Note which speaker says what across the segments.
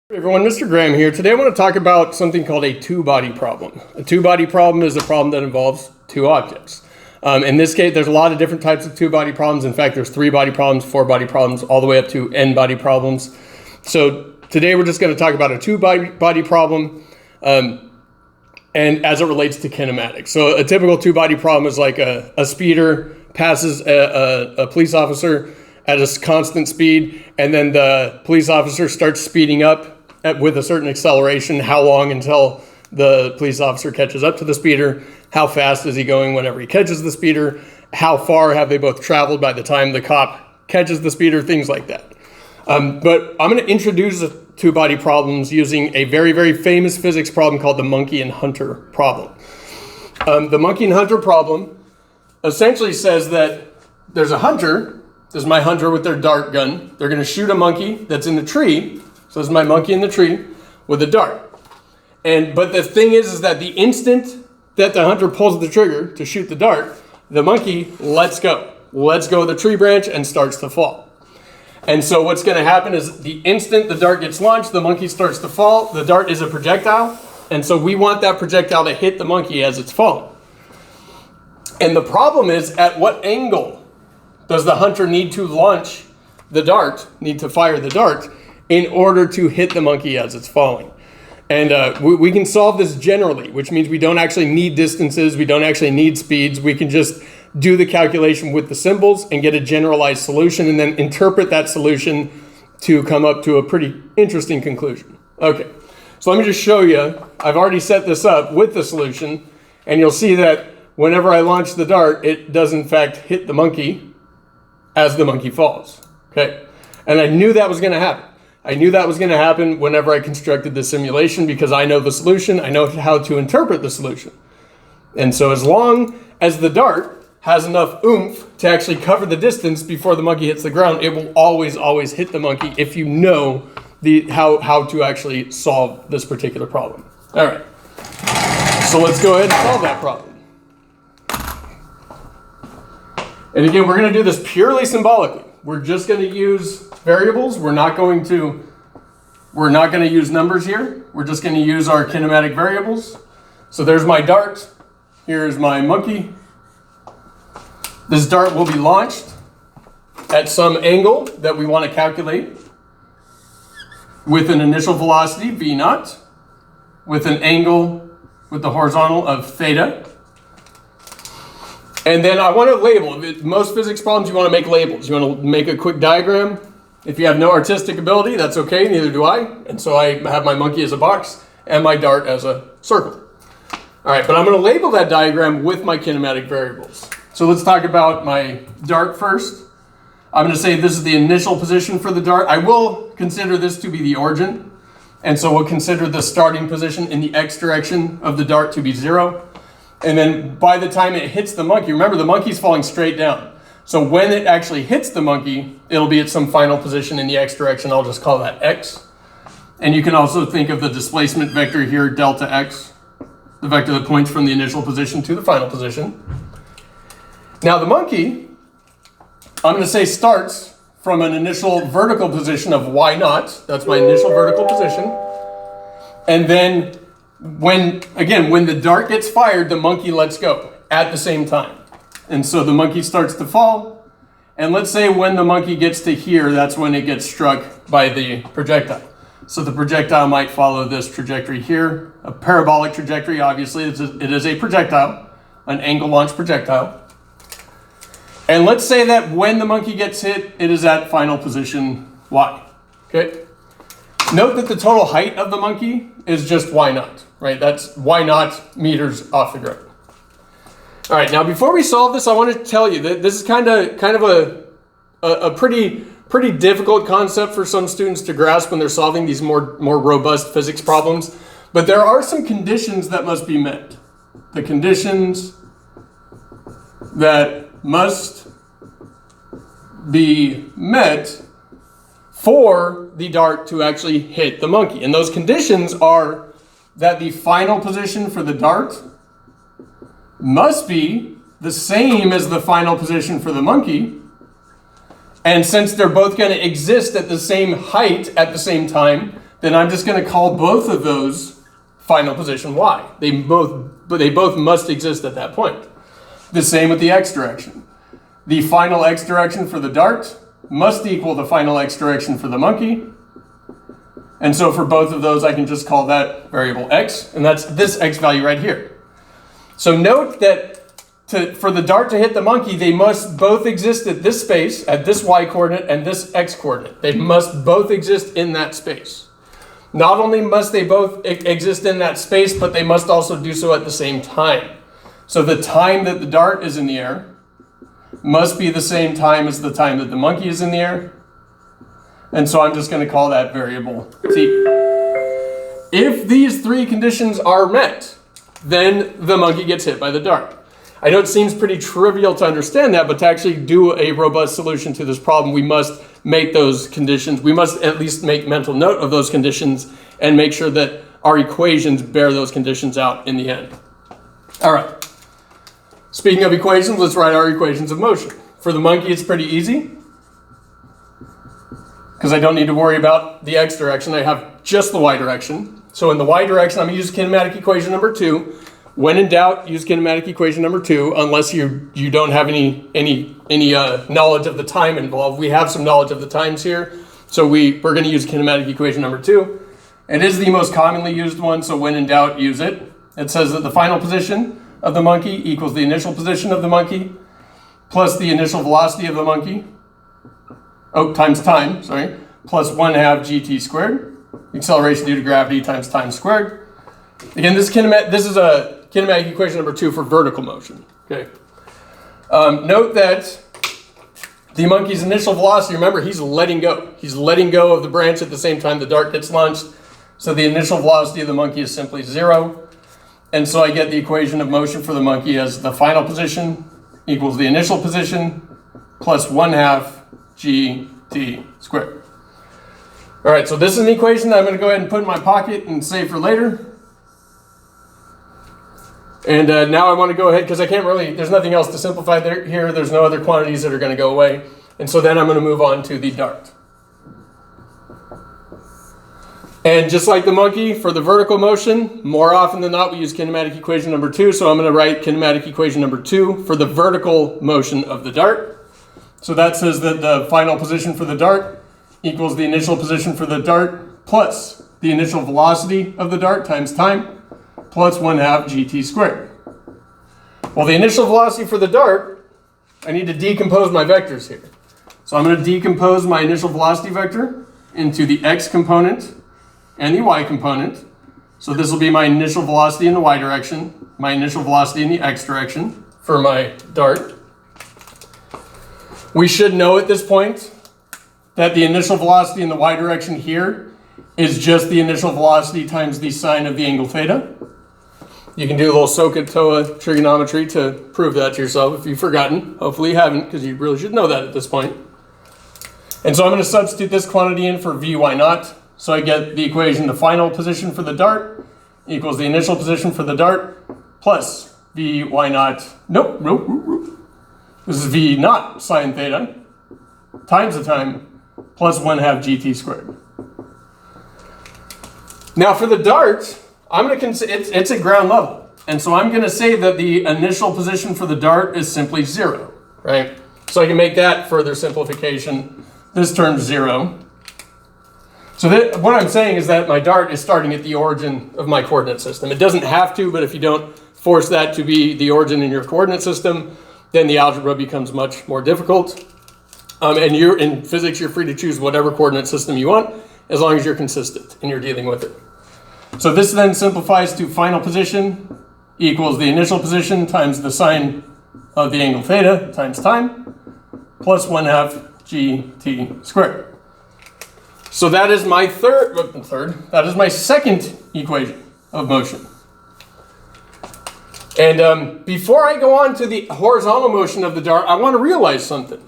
Speaker 1: Hey everyone, Mr. Graham here. Today I want to talk about something called a two-body problem. A two-body problem is a problem that involves two objects. In this case, there's a lot of different types of two-body problems. In fact, there's three-body problems, four-body problems, all the way up to n-body problems. So today we're just going to talk about a two-body problem and as it relates to kinematics. So a typical two-body problem is like a speeder passes a police officer at a constant speed, and then the police officer starts speeding up with a certain acceleration. How long until the police officer catches up to the speeder? How fast is he going whenever he catches the speeder? How far have they both traveled by the time the cop catches the speeder? Things like that. But I'm going to introduce two-body problems using a very, very famous physics problem called the monkey and hunter problem. The monkey and hunter problem essentially says that there's a hunter. This is my hunter with their dart gun. They're going to shoot a monkey that's in the tree. So this is my monkey in the tree with a dart. But the thing is that the instant that the hunter pulls the trigger to shoot the dart, the monkey lets go of the tree branch and starts to fall. And so what's going to happen is the instant the dart gets launched, the monkey starts to fall. The dart is a projectile. And so we want that projectile to hit the monkey as it's falling. And the problem is, at what angle does the hunter need to launch the dart, need to fire the dart, in order to hit the monkey as it's falling? And we can solve this generally, which means we don't actually need distances, we don't actually need speeds. We can just do the calculation with the symbols and get a generalized solution, and then interpret that solution to come up to a pretty interesting conclusion. Okay, so let me just show you. I've already set this up with the solution, and you'll see that whenever I launch the dart, it does in fact hit the monkey as the monkey falls. Okay, and I knew that was going to happen. I knew that was going to happen whenever I constructed the simulation, because I know the solution, I know how to interpret the solution. And so as long as the dart has enough oomph to actually cover the distance before the monkey hits the ground, it will always hit the monkey if you know how to actually solve this particular problem. All right, so let's go ahead and solve that problem. And again, we're going to do this purely symbolically. We're just going to use variables. We're not going to use numbers here. We're just going to use our kinematic variables. So there's my dart. Here's my monkey. This dart will be launched at some angle that we want to calculate with an initial velocity, v naught, with an angle with the horizontal of theta. And then I want to label. Most physics problems, you want to make labels. You want to make a quick diagram. If you have no artistic ability, that's okay, neither do I. And so I have my monkey as a box and my dart as a circle. All right, but I'm going to label that diagram with my kinematic variables. So let's talk about my dart first. I'm going to say this is the initial position for the dart. I will consider this to be the origin. And so we'll consider the starting position in the x direction of the dart to be 0. And then by the time it hits the monkey, remember the monkey's falling straight down. So when it actually hits the monkey, it'll be at some final position in the x direction. I'll just call that x. And you can also think of the displacement vector here, delta x, the vector that points from the initial position to the final position. Now the monkey, I'm going to say starts from an initial vertical position of y naught. That's my initial vertical position. And then when the dart gets fired, the monkey lets go at the same time. And so the monkey starts to fall. And let's say when the monkey gets to here, that's when it gets struck by the projectile. So the projectile might follow this trajectory here, a parabolic trajectory. Obviously, it is a projectile, an angle launch projectile. And let's say that when the monkey gets hit, it is at final position y. Okay. Note that the total height of the monkey is just y naught, right? That's y naught meters off the ground. All right, now before we solve this, I want to tell you that this is kind of a pretty difficult concept for some students to grasp when they're solving these more robust physics problems. But there are some conditions that must be met. The conditions that must be met for the dart to actually hit the monkey. And those conditions are that the final position for the dart must be the same as the final position for the monkey, And since they're both going to exist at the same height at the same time, then I'm just going to call both of those final position y. They both must exist at that point. The same with the x direction. The final x direction for the dart must equal the final x direction for the monkey. And so for both of those, I can just call that variable x, and that's this x value right here. So note that for the dart to hit the monkey, they must both exist at this space, at this y coordinate and this x coordinate. They must both exist in that space. Not only must they both exist in that space, but they must also do so at the same time. So the time that the dart is in the air must be the same time as the time that the monkey is in the air. And so I'm just going to call that variable t. If these three conditions are met, then the monkey gets hit by the dart. I know it seems pretty trivial to understand that, but to actually do a robust solution to this problem, we must make those conditions. We must at least make mental note of those conditions and make sure that our equations bear those conditions out in the end. All right. Speaking of equations, let's write our equations of motion. For the monkey, it's pretty easy because I don't need to worry about the x direction. I have just the y direction. So in the y direction, I'm going to use kinematic equation number 2. When in doubt, use kinematic equation number 2, unless you don't have any knowledge of the time involved. We have some knowledge of the times here, so we're going to use kinematic equation number 2. It is the most commonly used one, so when in doubt, use it. It says that the final position of the monkey equals the initial position of the monkey plus the initial velocity of the monkey, times time, plus 1/2 gt squared, acceleration due to gravity times time squared. Again, this is a kinematic equation number 2 for vertical motion. Okay. Note that the monkey's initial velocity, remember, he's letting go. He's letting go of the branch at the same time the dart gets launched. So the initial velocity of the monkey is simply 0. And so I get the equation of motion for the monkey as the final position equals the initial position plus 1/2 gt squared. All right, so this is an equation that I'm going to go ahead and put in my pocket and save for later. And now I want to go ahead, because I can't really, there's nothing else to simplify here. There's no other quantities that are going to go away. And so then I'm going to move on to the dart. And just like the monkey, for the vertical motion, more often than not, we use kinematic equation number 2. So I'm going to write kinematic equation number 2 for the vertical motion of the dart. So that says that the final position for the dart equals the initial position for the dart plus the initial velocity of the dart times time plus 1/2 gt squared. Well, the initial velocity for the dart, I need to decompose my vectors here. So I'm going to decompose my initial velocity vector into the x component and the y component. So this will be my initial velocity in the y direction, my initial velocity in the x direction for my dart. We should know at this point that the initial velocity in the y direction here is just the initial velocity times the sine of the angle theta. You can do a little SOHCAHTOA trigonometry to prove that to yourself if you've forgotten. Hopefully you haven't, because you really should know that at this point. And so I'm going to substitute this quantity in for Vy naught. So I get the equation, the final position for the dart equals the initial position for the dart plus Vy naught. Nope. This is V naught sine theta times the time plus 1/2 gt squared. Now for the dart, I'm going to consider it's at ground level. And so I'm going to say that the initial position for the dart is simply 0, right? So I can make that further simplification. This term's 0. So what I'm saying is that my dart is starting at the origin of my coordinate system. It doesn't have to, but if you don't force that to be the origin in your coordinate system, then the algebra becomes much more difficult. And in physics, you're free to choose whatever coordinate system you want, as long as you're consistent and you're dealing with it. So this then simplifies to final position equals the initial position times the sine of the angle theta times time plus 1/2 gt squared. So that is my that is my second equation of motion. And before I go on to the horizontal motion of the dart, I want to realize something.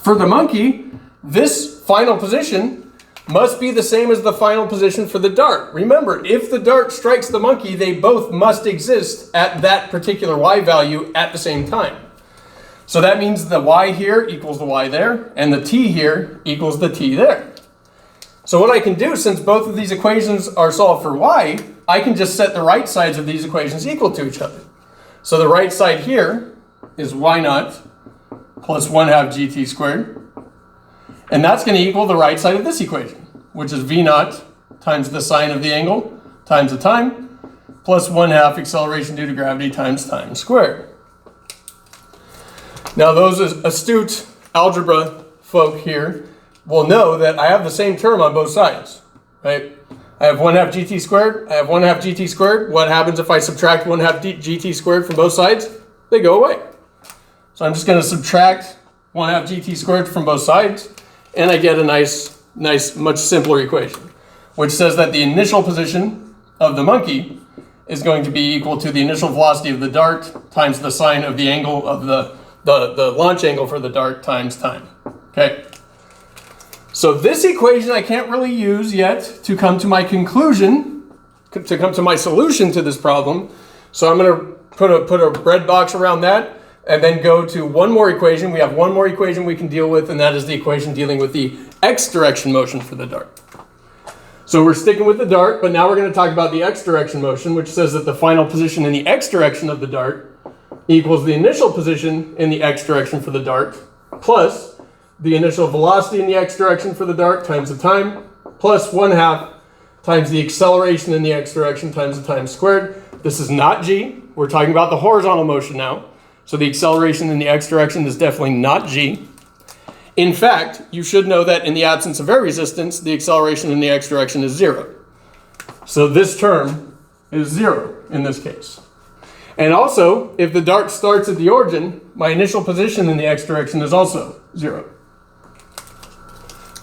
Speaker 1: For the monkey, this final position must be the same as the final position for the dart. Remember, if the dart strikes the monkey, they both must exist at that particular y value at the same time. So that means the y here equals the y there, and the t here equals the t there. So what I can do, since both of these equations are solved for y, I can just set the right sides of these equations equal to each other. So the right side here is y naught plus 1/2 gt squared. And that's going to equal the right side of this equation, which is v naught times the sine of the angle times the time plus 1/2 acceleration due to gravity times time squared. Now those astute algebra folk here will know that I have the same term on both sides, right? I have 1/2 gt squared, I have 1/2 gt squared. What happens if I subtract 1/2 gt squared from both sides? They go away. So I'm just going to subtract 1/2 gt squared from both sides, and I get a nice, much simpler equation, which says that the initial position of the monkey is going to be equal to the initial velocity of the dart times the sine of the angle of the launch angle for the dart times time, okay? So this equation I can't really use yet to come to my conclusion, to come to my solution to this problem. So I'm going to put a red box around that and then go to one more equation. We have one more equation we can deal with, and that is the equation dealing with the x direction motion for the dart. So we're sticking with the dart, but now we're going to talk about the x direction motion, which says that the final position in the x direction of the dart equals the initial position in the x direction for the dart plus the initial velocity in the x direction for the dart times the time plus 1/2 times the acceleration in the x direction times the time squared. This is not g. We're talking about the horizontal motion now. So the acceleration in the x direction is definitely not g. In fact, you should know that in the absence of air resistance, the acceleration in the x direction is 0. So this term is 0 in this case. And also, if the dart starts at the origin, my initial position in the x direction is also 0.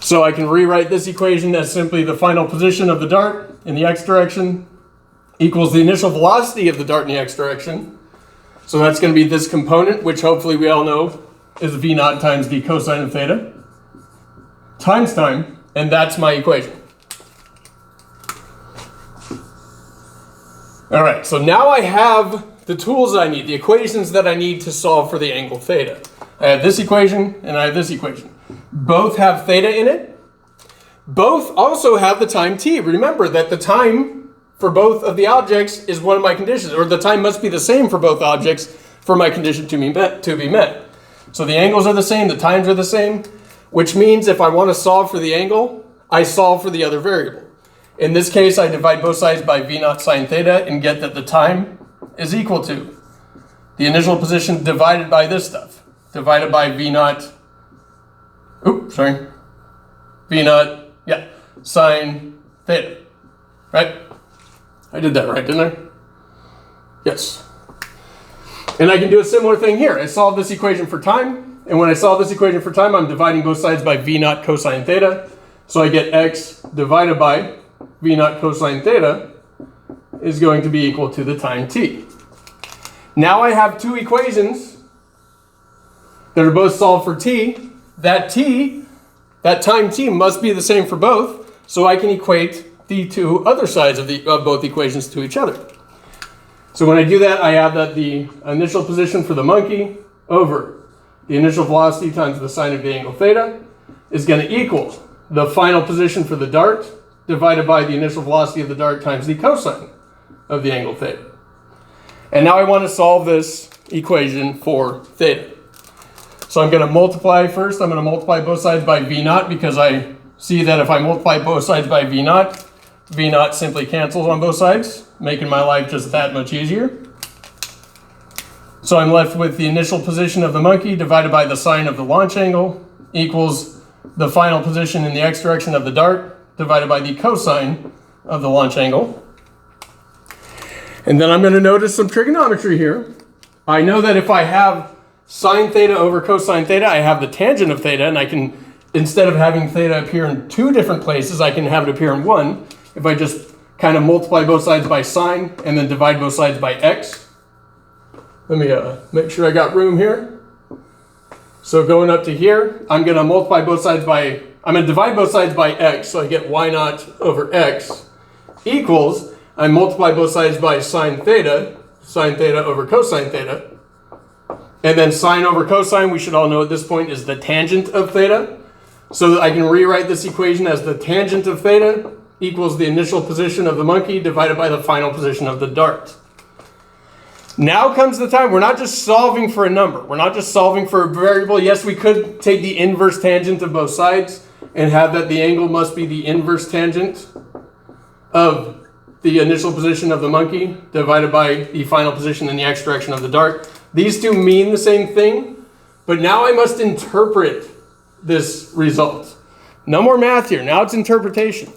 Speaker 1: So I can rewrite this equation as simply the final position of the dart in the x direction equals the initial velocity of the dart in the x direction. So that's going to be this component, which hopefully we all know is v naught times the cosine of theta times time, and that's my equation. All right, so now I have the tools I need, the equations that I need to solve for the angle theta. I have this equation and I have this equation. Both have theta in it. Both also have the time t. Remember that the time for both of the objects is one of my conditions, or the time must be the same for both objects for my condition to be met. So the angles are the same, the times are the same, which means if I want to solve for the angle, I solve for the other variable. In this case, I divide both sides by v naught sine theta and get that the time is equal to the initial position divided by this stuff, divided by v naught, sine theta, right? I did that right, didn't I? Yes. And I can do a similar thing here. I solve this equation for time, and when I solve this equation for time, I'm dividing both sides by v naught cosine theta. So I get x divided by v naught cosine theta is going to be equal to the time t. Now I have two equations that are both solved for t. That time t must be the same for both, so I can equate the two other sides of both equations to each other. So when I do that, I have that the initial position for the monkey over the initial velocity times the sine of the angle theta is going to equal the final position for the dart divided by the initial velocity of the dart times the cosine of the angle theta. And now I want to solve this equation for theta. So I'm going to multiply first. I'm going to multiply both sides by v naught because I see that if I multiply both sides by v naught simply cancels on both sides, making my life just that much easier. So I'm left with the initial position of the monkey divided by the sine of the launch angle equals the final position in the x direction of the dart divided by the cosine of the launch angle. And then I'm going to notice some trigonometry here. I know that if I have sine theta over cosine theta, I have the tangent of theta, and I can, instead of having theta appear in two different places, I can have it appear in one if I just kind of multiply both sides by sine and then divide both sides by x. Let me make sure I got room here. So going up to here, I'm going to multiply both sides by, I'm going to divide both sides by x, so I get y naught over x equals, I multiply both sides by sine theta over cosine theta. And then sine over cosine, we should all know at this point, is the tangent of theta. So that I can rewrite this equation as the tangent of theta equals the initial position of the monkey divided by the final position of the dart. Now comes the time, we're not just solving for a number. We're not just solving for a variable. Yes, we could take the inverse tangent of both sides and have that the angle must be the inverse tangent of the initial position of the monkey divided by the final position in the x direction of the dart. These two mean the same thing, but now I must interpret this result. No more math here, now it's interpretation.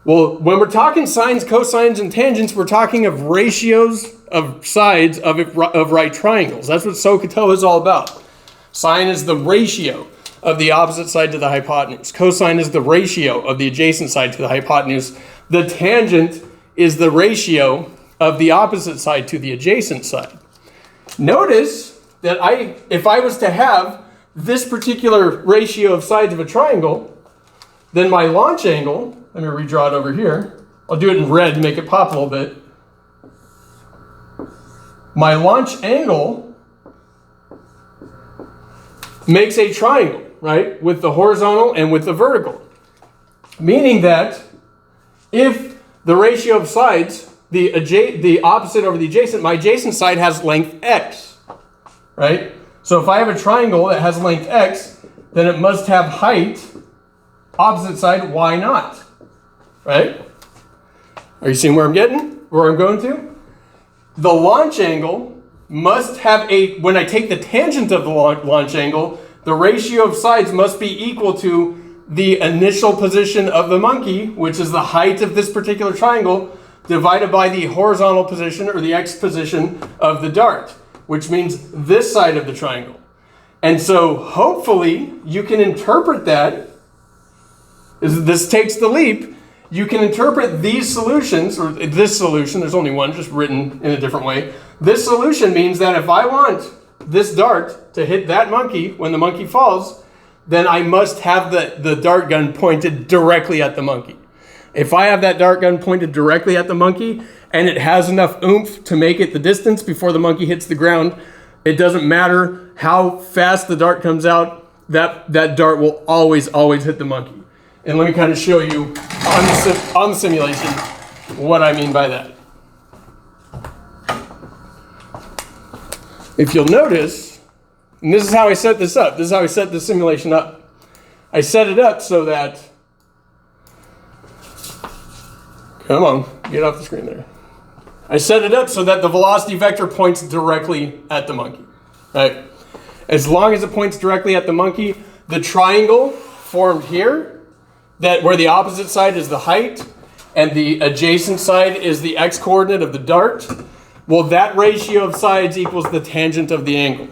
Speaker 1: Well, when we're talking sines, cosines, and tangents, we're talking of ratios of sides of right triangles. That's what SOHCAHTOA is all about. Sine is the ratio of the opposite side to the hypotenuse. Cosine is the ratio of the adjacent side to the hypotenuse. The tangent is the ratio of the opposite side to the adjacent side. Notice that if I was to have this particular ratio of sides of a triangle, then my launch angle, let me redraw it over here. I'll do it in red to make it pop a little bit. My launch angle makes a triangle, right? With the horizontal and with the vertical. Meaning that if the ratio of sides, the opposite over the adjacent, my adjacent side has length x, right? So if I have a triangle that has length x, then it must have height, opposite side, y naught, right? Are you seeing where I'm going to? The launch angle must have when I take the tangent of the launch angle, the ratio of sides must be equal to the initial position of the monkey, which is the height of this particular triangle, divided by the horizontal position or the x position of the dart, which means this side of the triangle. And so hopefully you can interpret that, this takes the leap, you can interpret these solutions, or this solution, there's only one, just written in a different way. This solution means that if I want this dart to hit that monkey when the monkey falls, then I must have the dart gun pointed directly at the monkey. If I have that dart gun pointed directly at the monkey and it has enough oomph to make it the distance before the monkey hits the ground, it doesn't matter how fast the dart comes out, that dart will always hit the monkey. And let me kind of show you on the simulation what I mean by that. If you'll notice, and this is how I set this up. This is how I set this simulation up. I set it up so that, come on, get off the screen there. I set it up so that the velocity vector points directly at the monkey, right? As long as it points directly at the monkey, the triangle formed here, that where the opposite side is the height and the adjacent side is the x-coordinate of the dart, well, that ratio of sides equals the tangent of the angle,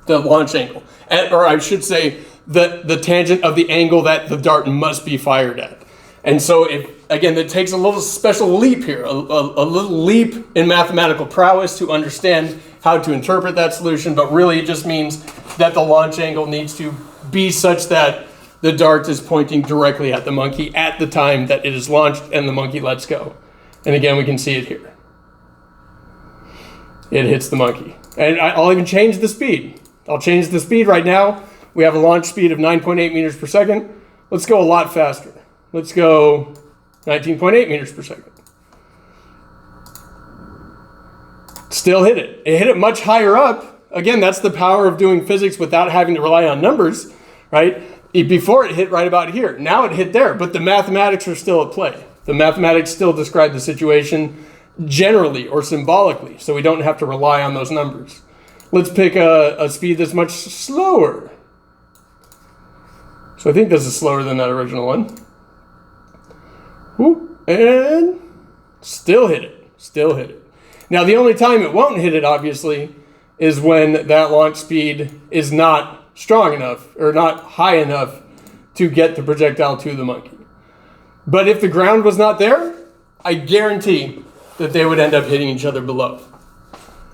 Speaker 1: the launch angle. Or I should say, the tangent of the angle that the dart must be fired at. And so, again, it takes a little special leap here, a little leap in mathematical prowess to understand how to interpret that solution, but really it just means that the launch angle needs to be such that the dart is pointing directly at the monkey at the time that it is launched and the monkey lets go. And again, we can see it here. It hits the monkey. And I'll even change the speed. I'll change the speed right now. We have a launch speed of 9.8 meters per second. Let's go a lot faster. Let's go 19.8 meters per second. Still hit it. It hit it much higher up. Again, that's the power of doing physics without having to rely on numbers, right? Before it hit right about here. Now it hit there, but the mathematics are still at play. The mathematics still describe the situation generally or symbolically, so we don't have to rely on those numbers. Let's pick a speed that's much slower. So I think this is slower than that original one. Whoop, and still hit it. Still hit it. Now the only time it won't hit it, obviously, is when that launch speed is not strong enough or not high enough to get the projectile to the monkey. But if the ground was not there, I guarantee that they would end up hitting each other below.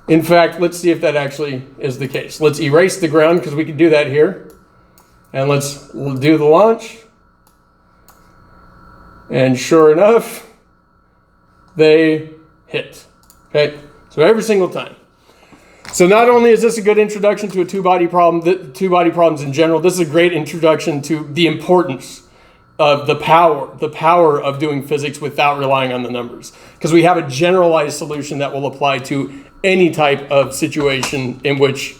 Speaker 1: In fact, let's see if that actually is the case. Let's erase the ground because we can do that here. And let's do the launch. And sure enough, they hit. Okay, so every single time. So not only is this a good introduction to a two-body problem, two-body problems in general, this is a great introduction to the importance of the power of doing physics without relying on the numbers. Because we have a generalized solution that will apply to any type of situation in which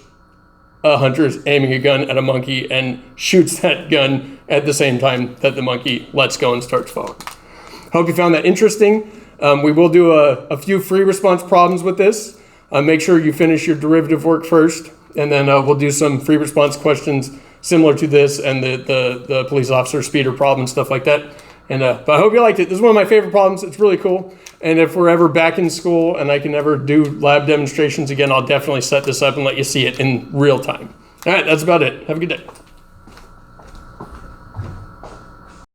Speaker 1: a hunter is aiming a gun at a monkey and shoots that gun at the same time that the monkey lets go and starts falling. Hope you found that interesting. We will do a few free response problems with this. Make sure you finish your derivative work first, and then we'll do some free response questions similar to this and the police officer speeder problem and stuff like that. And but I hope you liked it. This is one of my favorite problems. It's really cool. And if we're ever back in school and I can ever do lab demonstrations again, I'll definitely set this up and let you see it in real time. All right, that's about it. Have a good day.